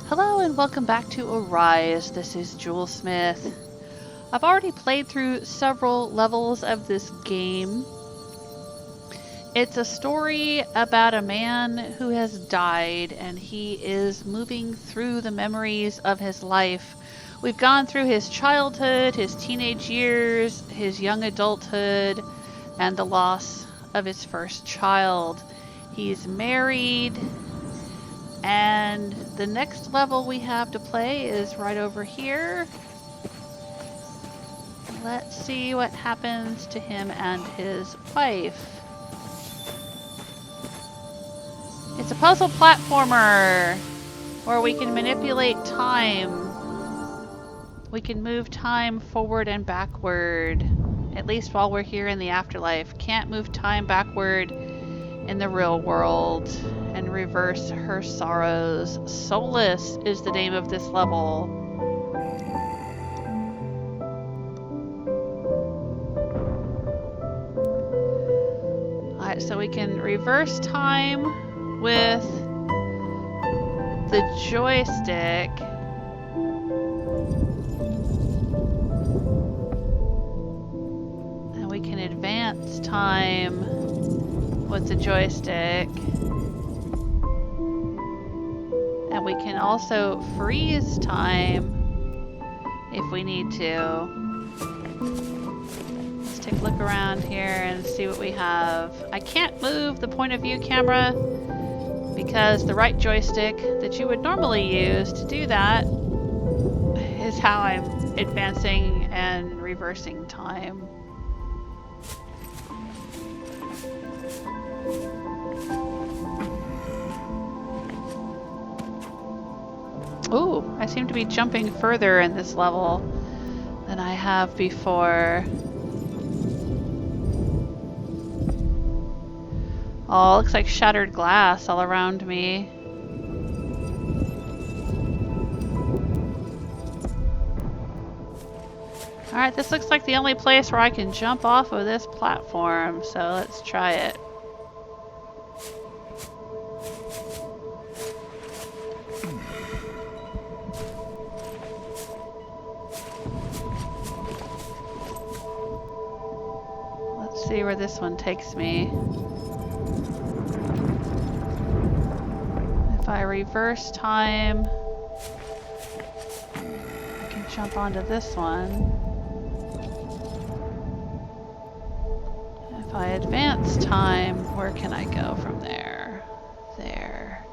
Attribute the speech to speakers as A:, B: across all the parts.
A: Hello and welcome back to Arise. This is Jewel Smith. I've already played through several levels of this game. It's a story about a man who has died and he is moving through the memories of his life. We've gone through his childhood, his teenage years, his young adulthood, and the loss of his first child. He's married. And the next level we have to play is right over here. Let's see what happens to him and his wife. It's a puzzle platformer where we can manipulate time. We can move time forward and backward, at least while we're here in the afterlife. Can't move time backward in the real world and reverse her sorrows. Solace is the name of this level. Alright, so we can reverse time with the joystick. And we can advance time with the joystick. And we can also freeze time if we need to. Let's take a look around here and see what we have. I can't move the point of view camera because the right joystick that you would normally use to do that is how I'm advancing and reversing time. Ooh, I seem to be jumping further in this level than I have before. Oh, looks like shattered glass all around me. Alright, this looks like the only place where I can jump off of this platform, so let's try it. Let's see where this one takes me. If I reverse time, I can jump onto this one. If I advance time, where can I go from there? There.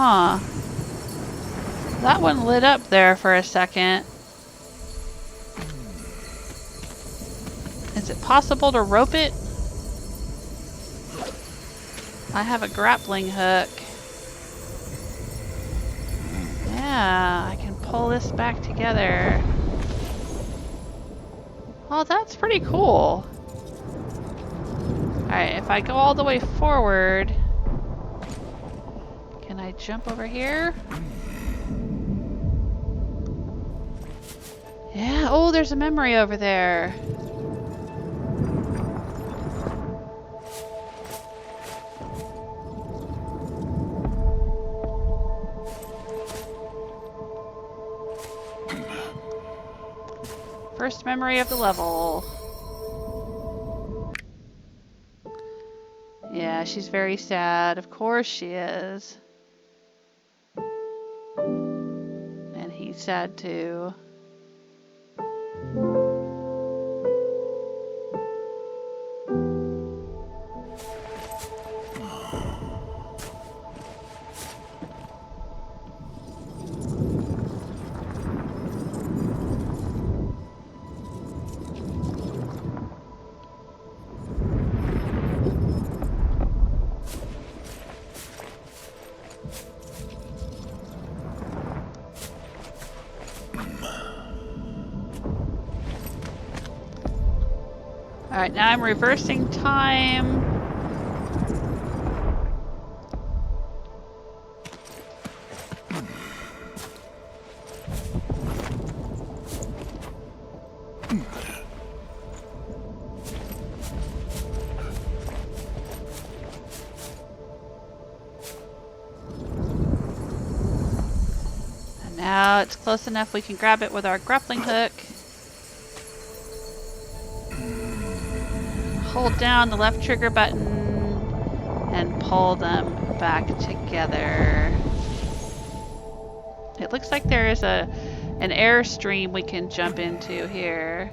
A: Huh. That one lit up there for a second. Is it possible to rope it? I have a grappling hook. Yeah, I can pull this back together. Oh, that's pretty cool. Alright, if I go all the way forward, can I jump over here? Yeah, oh, there's a memory over there. First memory of the level. Yeah, she's very sad. Of course she is. And he's sad too. Alright, now I'm reversing time. Now it's close enough we can grab it with our grappling hook. Hold down the left trigger button and pull them back together. It looks like there is an airstream we can jump into here.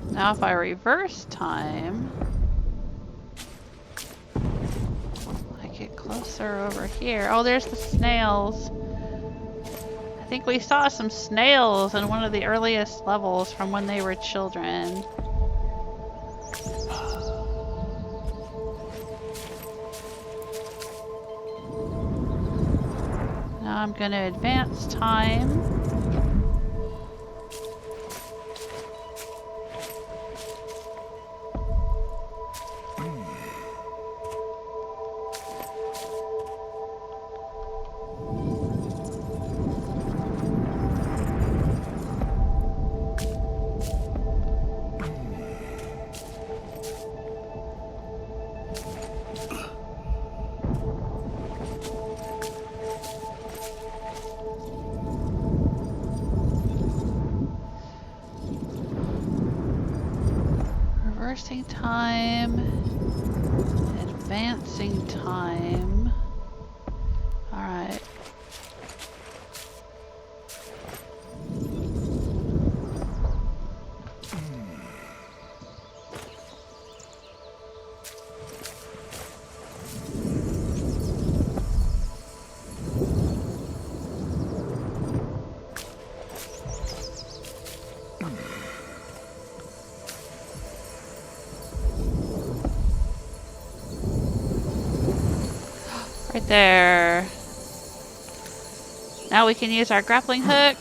A: Now if I reverse time, I get closer over here. Oh, there's the snails. I think we saw some snails in one of the earliest levels from when they were children. Now I'm going to advance time. Reversing time, advancing time. All right. Right there. Now we can use our grappling hook.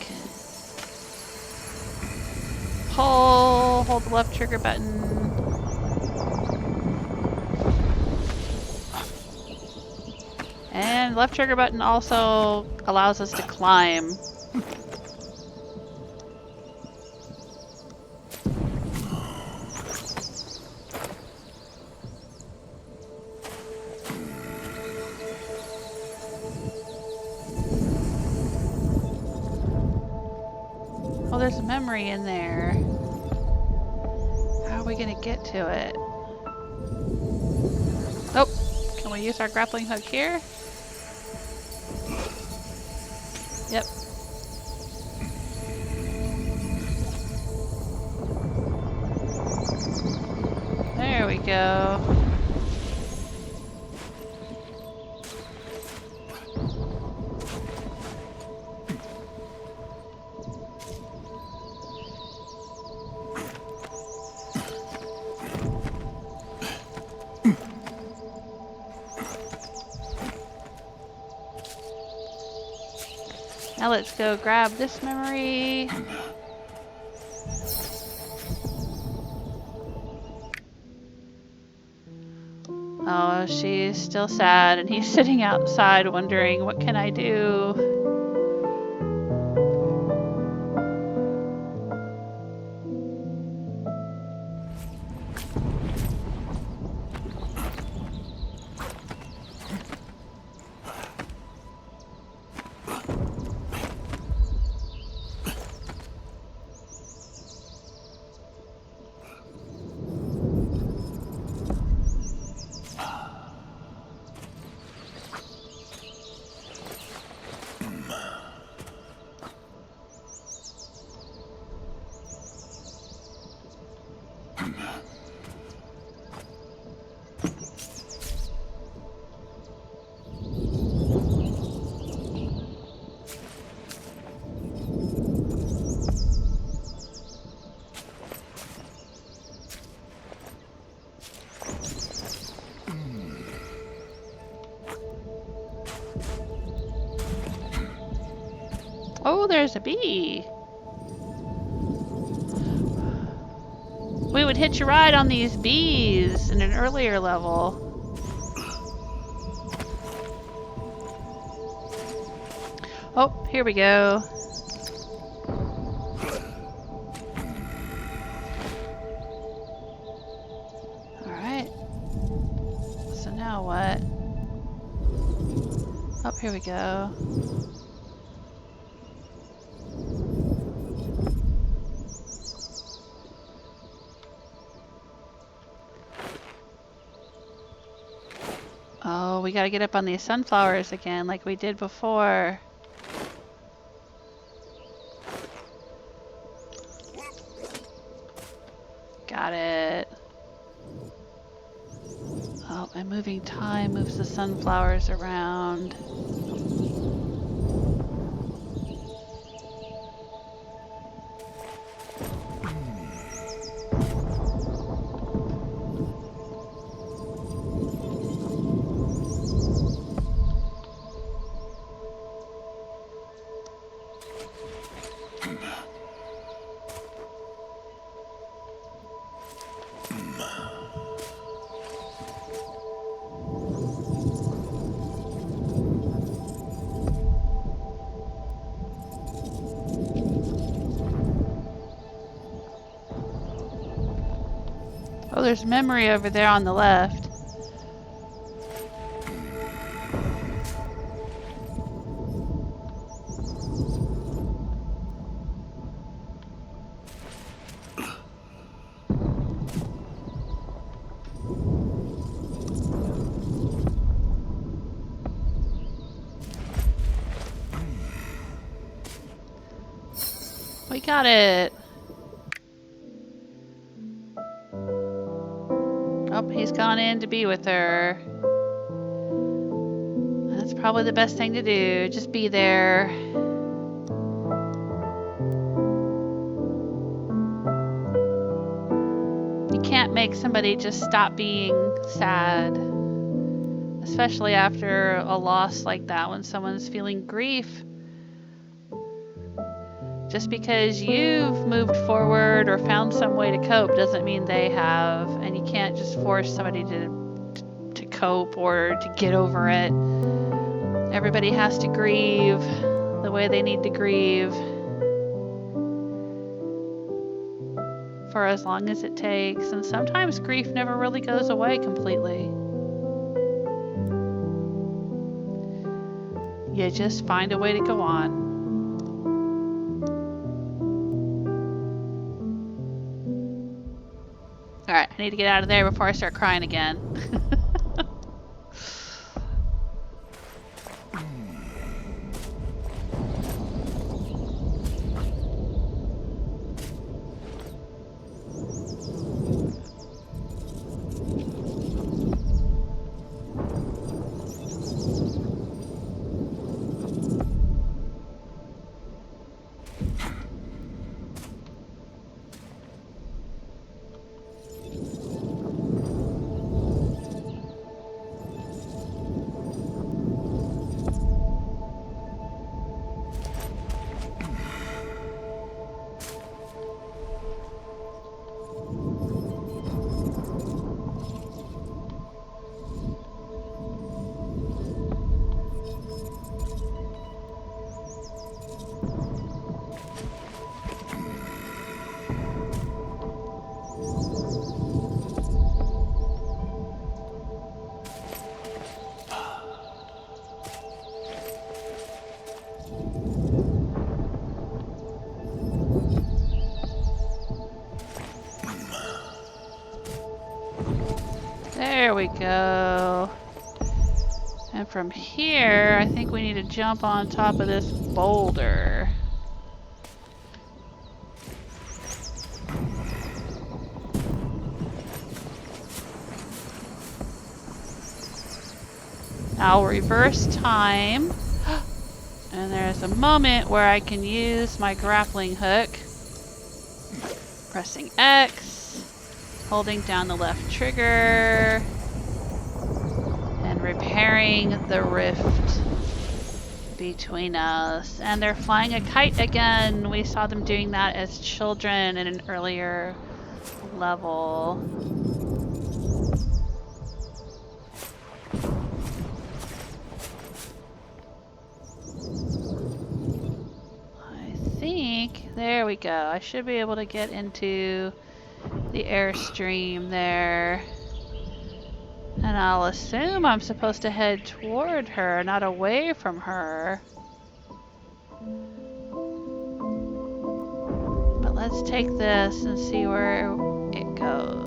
A: Pull, hold the left trigger button. And left trigger button also allows us to climb. Oh, there's a memory in there. How are we gonna get to it? Oh, can we use our grappling hook here? Yep. There we go. Now let's go grab this memory. Oh, she's still sad and he's sitting outside wondering, what can I do? Oh, there's a bee. We would hitch a ride on these bees in an earlier level. Oh, here we go. Alright. So now what? Oh, here we go. Oh, we gotta get up on these sunflowers again like we did before. Got it. Oh, and moving time moves the sunflowers around. Oh, there's memory over there on the left. We got it. Oh, he's gone in to be with her. That's probably the best thing to do. Just be there. You can't make somebody just stop being sad. Especially after a loss like that, when someone's feeling grief. Just because you've moved forward or found some way to cope doesn't mean they have, and you can't just force somebody to cope or to get over it. Everybody has to grieve the way they need to grieve for as long as it takes, and sometimes grief never really goes away completely. You just find a way to go on. Alright, I need to get out of there before I start crying again. There we go. And from here, I think we need to jump on top of this boulder. I'll reverse time. And there's a moment where I can use my grappling hook. Pressing X, holding down the left trigger, and repairing the rift between us. And they're flying a kite again. We saw them doing that as children in an earlier level. There we go. I should be able to get into the airstream there. And I'll assume I'm supposed to head toward her, not away from her. But let's take this and see where it goes.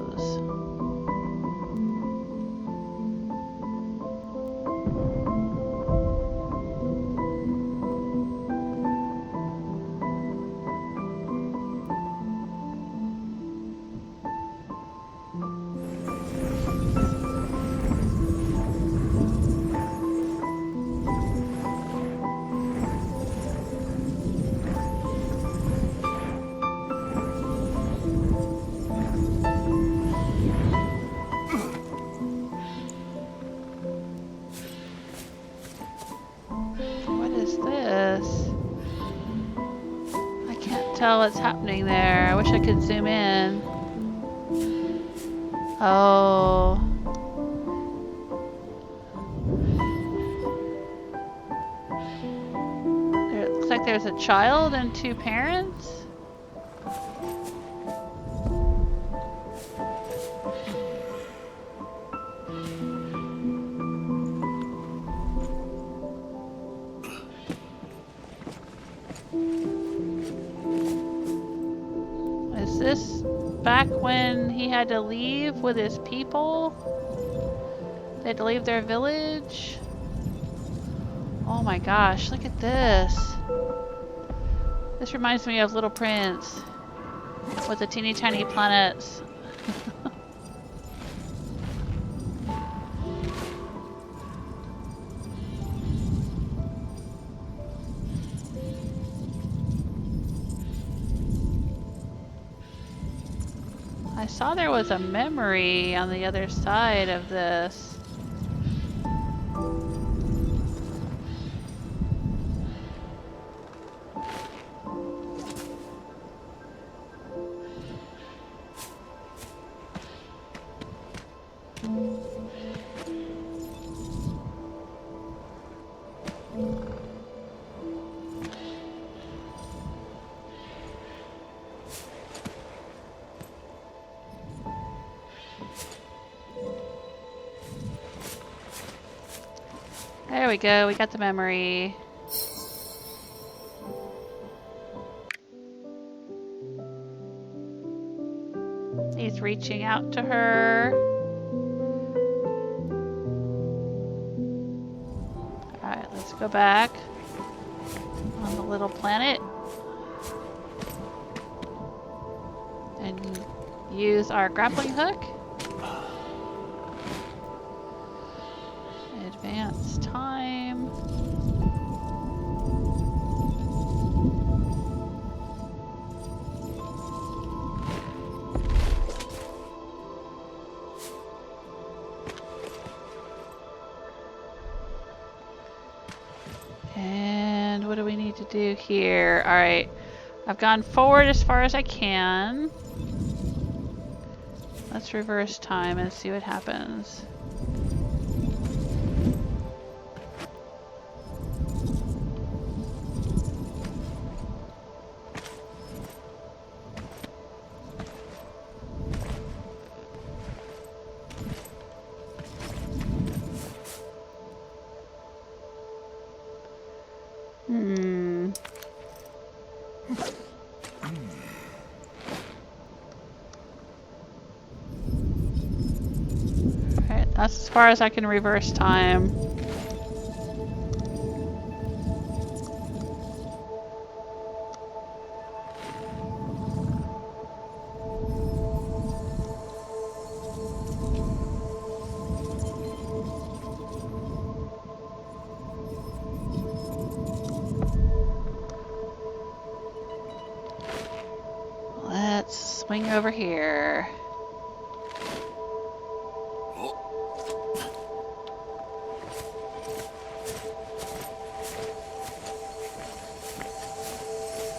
A: Tell what's happening there. I wish I could zoom in. Oh. It looks like there's a child and two parents. Back when he had to leave with his people? They had to leave their village? Oh my gosh, look at this. This reminds me of Little Prince with the teeny tiny planets. I saw there was a memory on the other side of this. There we go, we got the memory. He's reaching out to her. Alright, let's go back on the little planet and use our grappling hook. Advance time. And what do we need to do here? All right, I've gone forward as far as I can. Let's reverse time and see what happens. Alright, that's as far as I can reverse time. Let's swing over here.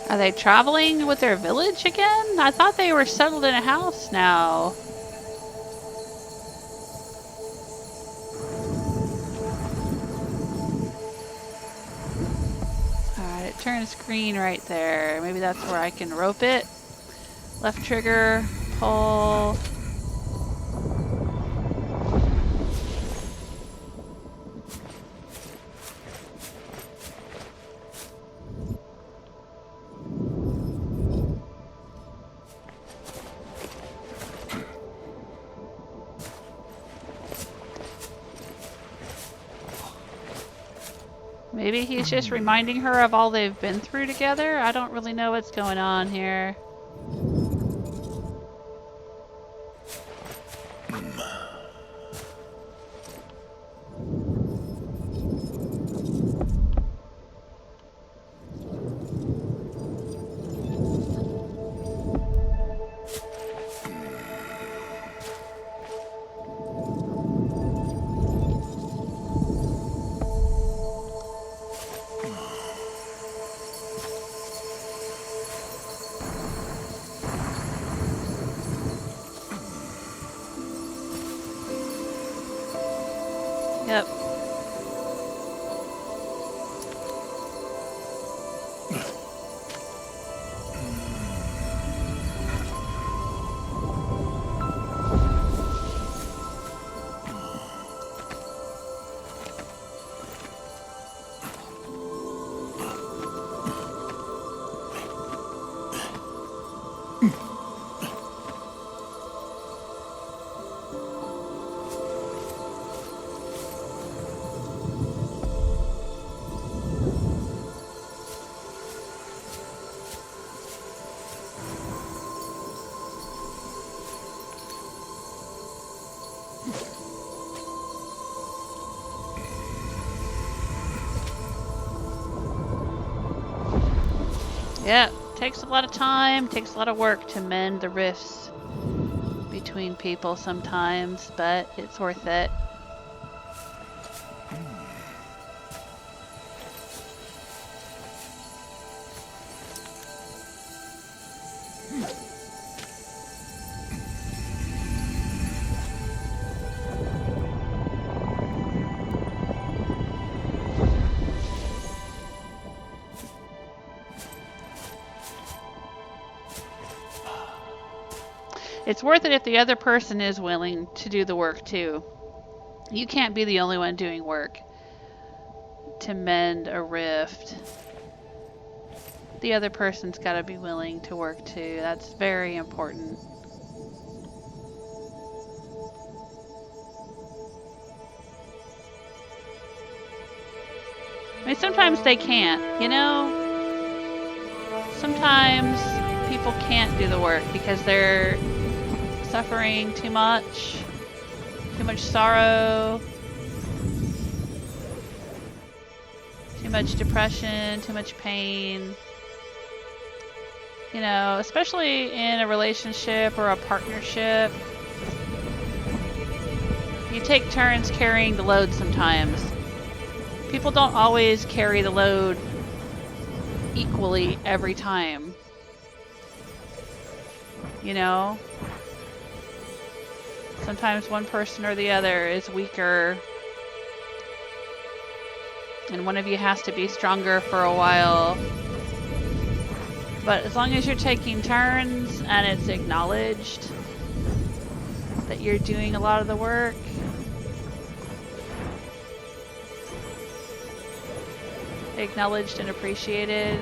A: Are they traveling with their village again? I thought they were settled in a house now. Alright, it turns green right there. Maybe that's where I can rope it. Left trigger, pull. Maybe he's just reminding her of all they've been through together? I don't really know what's going on here. Yep. Yeah, takes a lot of time, takes a lot of work to mend the rifts between people sometimes, but it's worth it. It's worth it if the other person is willing to do the work too. You can't be the only one doing work to mend a rift. The other person's got to be willing to work too. That's very important. I mean, sometimes they can't, you know? Sometimes people can't do the work because they're suffering too much sorrow, too much depression, too much pain. You know, especially in a relationship or a partnership. You take turns carrying the load sometimes. People don't always carry the load equally every time. You know? Sometimes one person or the other is weaker, and one of you has to be stronger for a while. But as long as you're taking turns and it's acknowledged that you're doing a lot of the work, acknowledged and appreciated.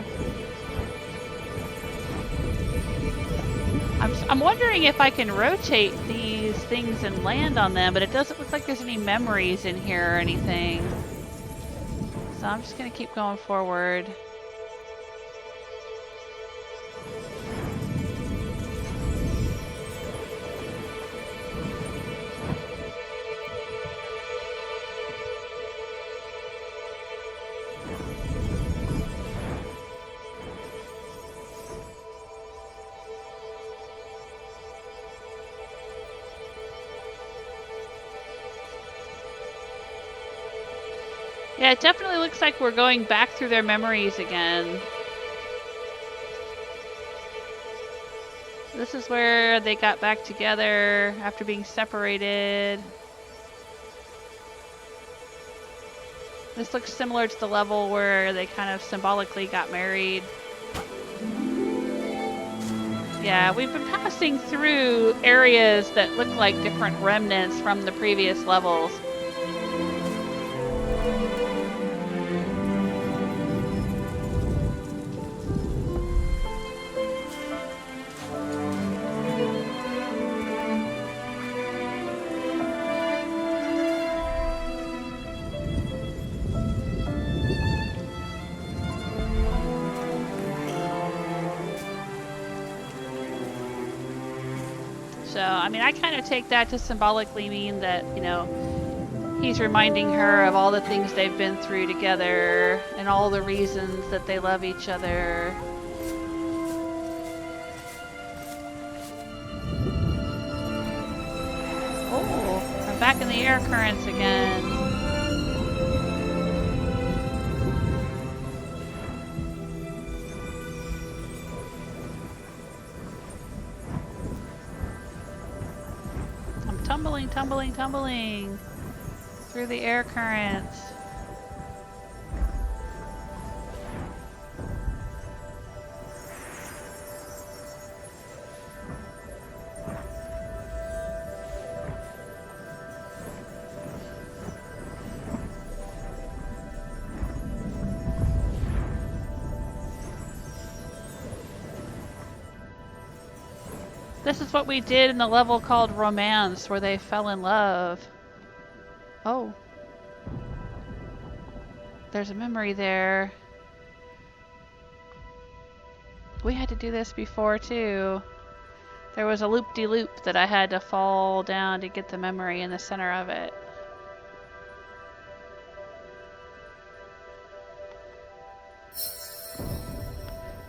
A: I'm wondering if I can rotate these things and land on them, but it doesn't look like there's any memories in here or anything. So I'm just gonna keep going forward. Yeah, it definitely looks like we're going back through their memories again. This is where they got back together after being separated. This looks similar to the level where they kind of symbolically got married. Yeah, we've been passing through areas that look like different remnants from the previous levels. So, I mean, I kind of take that to symbolically mean that, you know, he's reminding her of all the things they've been through together and all the reasons that they love each other. Oh, I'm back in the air currents again. Tumbling through the air currents. This is what we did in the level called Romance, where they fell in love. Oh. There's a memory there. We had to do this before, too. There was a loop-de-loop that I had to fall down to get the memory in the center of it.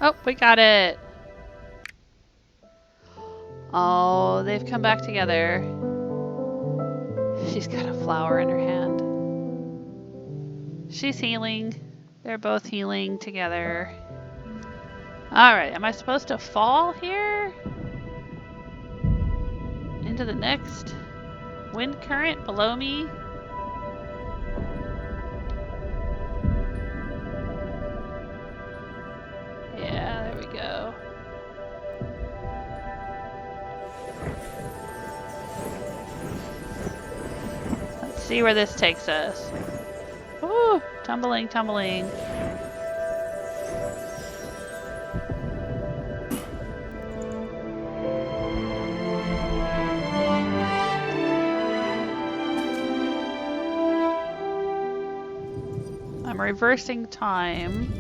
A: Oh, we got it! Oh, they've come back together. She's got a flower in her hand. She's healing. They're both healing together. Alright, am I supposed to fall here? Into the next wind current below me? Yeah, there we go. Let's see where this takes us. Woo! Tumbling. I'm reversing time.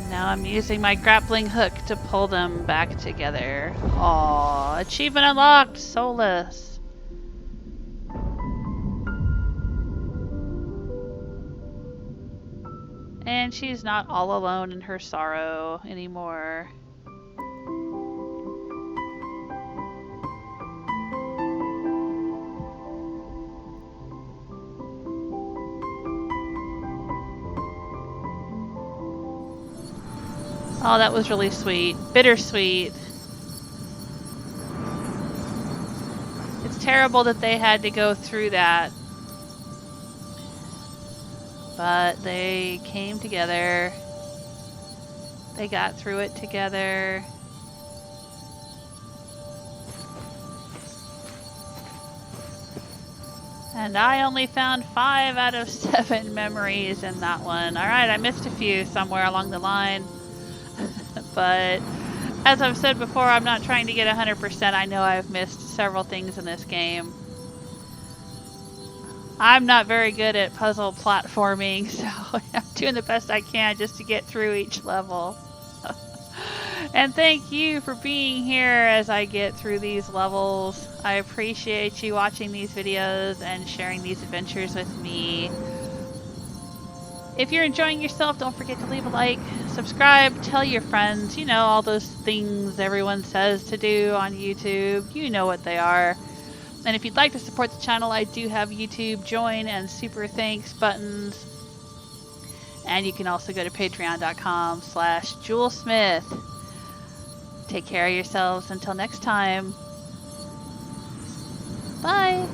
A: Now I'm using my grappling hook to pull them back together. Aww, achievement unlocked, Solace. And she's not all alone in her sorrow anymore. Oh, that was really sweet. Bittersweet. It's terrible that they had to go through that. But they came together. They got through it together. And I only found 5 out of 7 memories in that one. Alright, I missed a few somewhere along the line. But as I've said before, I'm not trying to get 100%. I know I've missed several things in this game. I'm not very good at puzzle platforming, so I'm doing the best I can just to get through each level. And thank you for being here as I get through these levels. I appreciate you watching these videos and sharing these adventures with me. If you're enjoying yourself, don't forget to leave a like, subscribe, tell your friends, you know, all those things everyone says to do on YouTube. You know what they are. And if you'd like to support the channel, I do have YouTube join and super thanks buttons. And you can also go to patreon.com/JewelSmith. Take care of yourselves until next time. Bye.